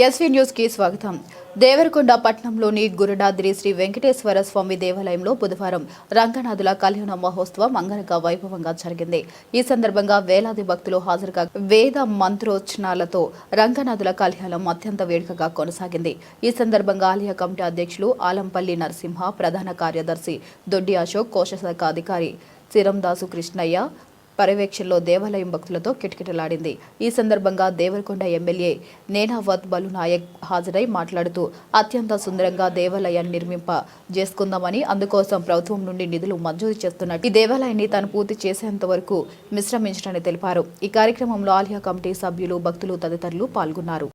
SV news కి స్వాగతం. దేవరకొండ పట్టణంలోని గురుడాద్రి శ్రీ వెంకటేశ్వర స్వామి దేవాలయంలో బుధవారం రంగనాథుల కళ్యాణ మహోత్సవం అంగరంగ వైభవంగా జరిగింది. ఈ సందర్భంగా వేలాది భక్తులు హాజరుగా వేద మంత్రోచ్చరణలతో రంగనాథుల కళ్యాణం అత్యంత వేడుకగా కొనసాగింది. ఈ సందర్భంగా ఆలయ కమిటీ అధ్యక్షులు ఆలంపల్లి నరసింహ, ప్రధాన కార్యదర్శి దొడ్డి అశోక్, కోశశాఖ అధికారి సిరందాసు కృష్ణయ్య పర్యవేక్షణలో దేవాలయం భక్తులతో కిటకిటలాడింది. ఈ సందర్భంగా దేవరకొండ ఎమ్మెల్యే నేనావత్ బలునాయక్ హాజరై మాట్లాడుతూ అత్యంత సుందరంగా దేవాలయాన్ని నిర్మింప చేసుకుందామని, అందుకోసం ప్రభుత్వం నుండి నిధులు మంజూరు చేస్తున్నట్టు ఈ దేవాలయాన్ని తాను పూర్తి చేసేంత వరకు విశ్రమించడని తెలిపారు. ఈ కార్యక్రమంలో ఆలయ కమిటీ సభ్యులు, భక్తులు తదితరులు పాల్గొన్నారు.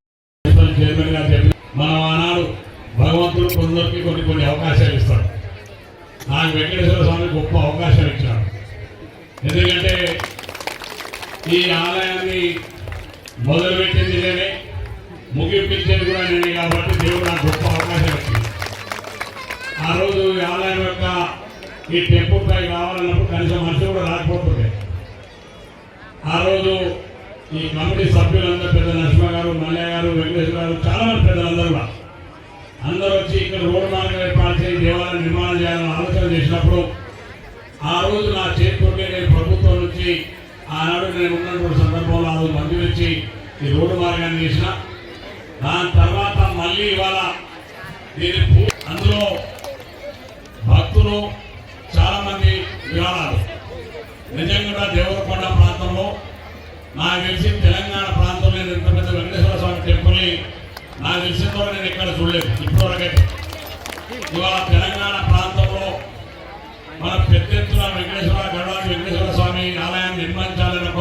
ఎందుకంటే ఈ ఆలయాన్ని మొదలుపెట్టింది నేనే, ముగింపించేది కూడా నేనే కాబట్టి దేవుడు నాకు గొప్ప అవకాశం ఇచ్చింది. ఆ రోజు ఈ ఆలయం యొక్క ఈ టెంపుల్ పై కావాలన్నప్పుడు కనీసం మనిషి కూడా రాకపోతుండే. ఆ రోజు ఈ కమిటీ సభ్యులందరూ, పెద్ద నరసింహ గారు, మల్లయ్య గారు, వెంకటేశ్వర గారు, చాలా మంది పెద్దలందరూ అందరూ వచ్చి ఇక్కడ రోడ్డు మార్గం ఏర్పాటు చేసి దేవాలయం నిర్మాణం చేయాలని ఆలోచన చేసినప్పుడు ఆ రోజు నా చేతితోటే నేను ప్రభుత్వం నుంచి ఆనాడు నేను ఉన్నటువంటి సందర్భంలో ఆ రోజు మంజూరు ఇచ్చి ఈ రోడ్డు మార్గాన్ని చేసిన. దాని తర్వాత మళ్ళీ ఇవాళ దీని అందులో భక్తులు చాలామంది విరాళాలు నిజంగా దేవరకొండ ప్రాంతంలో నాకు తెలిసి తెలంగాణ ప్రాంతంలో నేను ఇంత పెద్ద వెంకటేశ్వర స్వామి టెంపుల్ని నాకు తెలిసిన నేను ఎక్కడ చూడలేదు ఇప్పటివరకైతే. ఇవాళ తెలంగాణ ప్రాంతంలో మన పెద్ద ఎత్తున వెంకటేశ్వర స్వామి ఆలయాన్ని నిర్మించాలని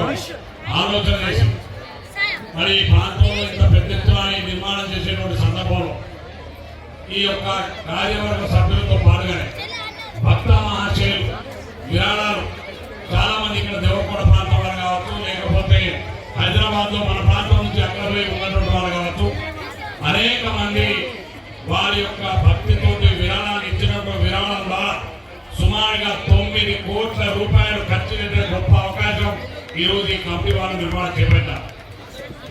ఆలోచన చేసి మరి ఈ ప్రాంతంలో ఇంత పెద్ద ఎత్తున నిర్మాణం చేసేటువంటి సందర్భంలో ఈ యొక్క కార్యవర్గ సభ్యులతో పాటుగానే భక్త మహాశయులు విరాళాలు చాలా మంది ఇక్కడ దేవరకొండ ప్రాంతం వారు కావచ్చు, లేకపోతే హైదరాబాద్ లో మన ప్రాంతం నుంచి అక్కడ పోయి ఉన్నటువంటి వారు కావచ్చు, అనేక మంది వారి యొక్క భక్తితోటి విరాళాలు ఇచ్చినటువంటి విరాళం ద్వారా సుమారుగా 9 కోట్ల రూపాయలు ఖర్చు పెట్టే గొప్ప అవకాశం ఈ రోజు ఈ కమిటీ వాళ్ళు నిర్మాణం చేపట్టారు.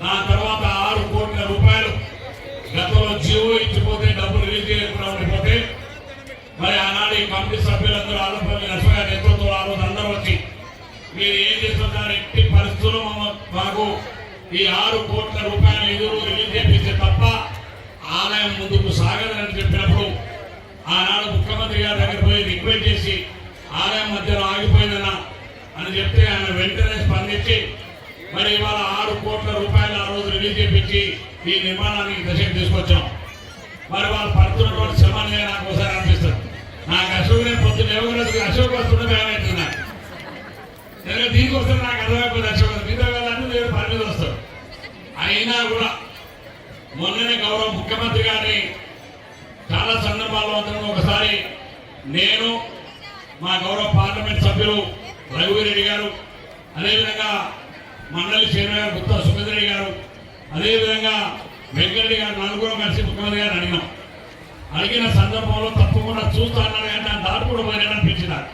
దాని తర్వాత 6 కోట్ల రూపాయలు గతంలో జీవో ఇచ్చిపోతే డబ్బులు రిలీజ్ చేయకుండా ఉండిపోతే మరి ఆనాడు ఈ కమిటీ సభ్యులందరూ ఆలోపల్లి నరసింహ గారి నేతృత్వంలో ఆ రోజు అందరూ వచ్చి మీరు ఏం చేస్తున్నారు, ఎట్టి పరిస్థితుల్లో మాకు ఈ 6 కోట్ల రూపాయలు ఎదురు రిలీజ్ చేపిస్తే తప్ప ఆలయం ముందుకు సాగదని చెప్పినప్పుడు ఆనాడు ముఖ్యమంత్రి గారి దగ్గర పోయి రిక్వెస్ట్ చేసి ఆలయం మధ్యలో ఆగిపోయిందన్నా అని చెప్తే ఆయన వెంటనే స్పందించి మరి ఇవాళ 6 కోట్ల రూపాయలు ఆ రోజు రిలీజ్ చేయించి ఈ నిర్మాణానికి దశకు తీసుకొచ్చాం. మరి వాళ్ళు పడుతున్నటువంటి శ్రమని నాకు ఒకసారి అనిపిస్తుంది. నాకు అశోక్ నేను పొద్దున్న ఎవరు అశోక్ వస్తుంటే భయమవుతుంది. నాకు దీనికి వస్తే నాకు అర్థమైపోతుంది. అశోక్ మిగతా వాళ్ళన్నీ నేను పని మీద వస్తాడు. అయినా కూడా మొన్ననే గౌరవ ముఖ్యమంత్రి గారిని చాలా సందర్భాల్లో అందరం ఒకసారి నేను, మా గౌరవ పార్లమెంట్ సభ్యులు రఘువీరెడ్డి గారు, అదేవిధంగా మండలి చైర్మన్ గారు గుత్తా సుమేంద్రెడ్డి గారు, అదేవిధంగా వెంకరెడ్డి గారు నలుగురు కలిసి ముఖ్యమంత్రి గారు అడిగిన సందర్భంలో తప్పకుండా చూస్తా అన్నారు. కానీ నా దాటి కూడా పోయినట్టు అనిపించినారు.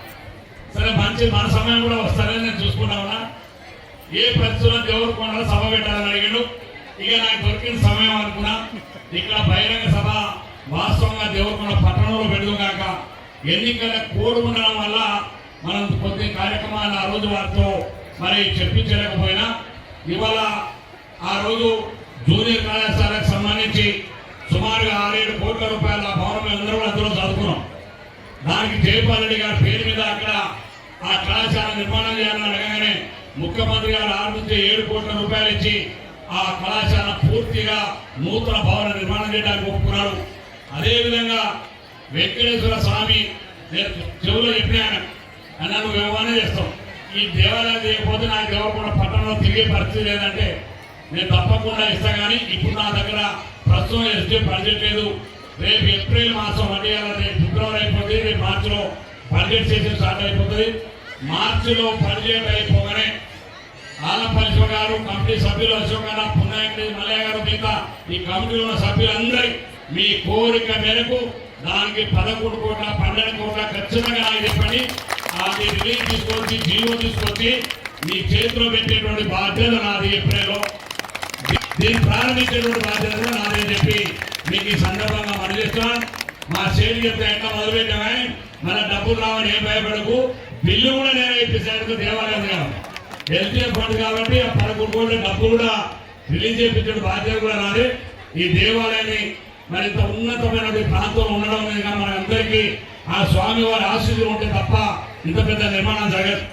సరే మంచి మన సమయం కూడా వస్తారని నేను చూసుకున్నా ఉన్నా. ఏ పరిస్థితుల్లో దేవరకొండలో సభ పెట్టాలని అడిగాడు. ఇక నాకు దొరికిన సమయం అనుకున్నా ఇక్కడ బహిరంగ సభ వాస్తవంగా దేవరకొండ పట్టణంలో పెడుగాక ఎన్నికల కోడ్ ఉండడం వల్ల మనం కొద్ది కార్యక్రమాలు ఆ రోజు వారితో మరి చెప్పించలేకపోయినా ఇవాళ ఆ రోజు జూనియర్ కళాశాలకు సంబంధించి సుమారుగా 6-7 కోట్ల రూపాయల భవనం అందరూ అందులో చదువుకున్నాం. దానికి జయపాల్ రెడ్డి గారి పేరు మీద అక్కడ ఆ కళాశాల నిర్మాణం చేయాలని అడగగానే ముఖ్యమంత్రి గారు 6 నుంచి 7 కోట్ల రూపాయలు ఇచ్చి ఆ కళాశాల పూర్తిగా నూతన భవన నిర్మాణం చేయడానికి ఒప్పుకున్నాడు. అదేవిధంగా వెంకటేశ్వర స్వామి నేను చెవులో చెప్పినాను అన్న, నువ్వు ఏమైనా చేస్తావు, ఈ దేవాలయం చేయకపోతే నాకు దేవరకొండ పట్టణంలో తిరిగే పరిస్థితి లేదంటే నేను తప్పకుండా ఇస్తా. కానీ ఇప్పుడు నా దగ్గర ప్రస్తుతం ఎస్టీ బడ్జెట్ లేదు. రేపు ఏప్రిల్ మాసం అంటే రేపు ఫిబ్రవరి అయిపోతుంది, రేపు మార్చిలో బడ్జెట్ సెషన్ స్టార్ట్ అయిపోతుంది. మార్చిలో బడ్జెట్ అయిపోగానే ఆలంపల్లి గారు, కమిటీ సభ్యులు అశోక్ గారు, పున్నాయండి, మల్లయ్య గారు, మిగతా ఈ కమిటీలో ఉన్న సభ్యులందరి మీ కోరిక మేరకు దానికి 11 కోట్ల 12 కోట్ల ఖచ్చితంగా నాకు చెప్పండి. అది రిలీజ్ తీసుకొచ్చి జీవో తీసుకొచ్చి మీ చేతిలో పెట్టేటువంటి బాధ్యత నాది. ఏప్రిల్లో దీన్ని ప్రారంభించేటువంటి బాధ్యత కూడా నాదని చెప్పి మీకు ఈ సందర్భంగా మనం చేస్తున్నాం. మా సేలు చెప్తే ఎట్లా మొదలుపెట్టామే, మన డబ్బులు రావని ఏం భయపడకు, బిల్లు కూడా నేను ఇప్పించాను దేవాలయం ఎల్టీఎఫ్ ఫండ్ కాబట్టి ఆ 11 కోట్ల డబ్బు కూడా రిలీజ్ చేయించే బాధ్యత కూడా నాది. ఈ దేవాలయాన్ని మరింత ఉన్నతమైన ప్రాంతంలో ఉండడం అనేది మనందరికీ ఆ స్వామి వారి ఆశీస్సులు ఉంటే తప్ప ఇంత పెద్ద నిర్మాణం జరగదు.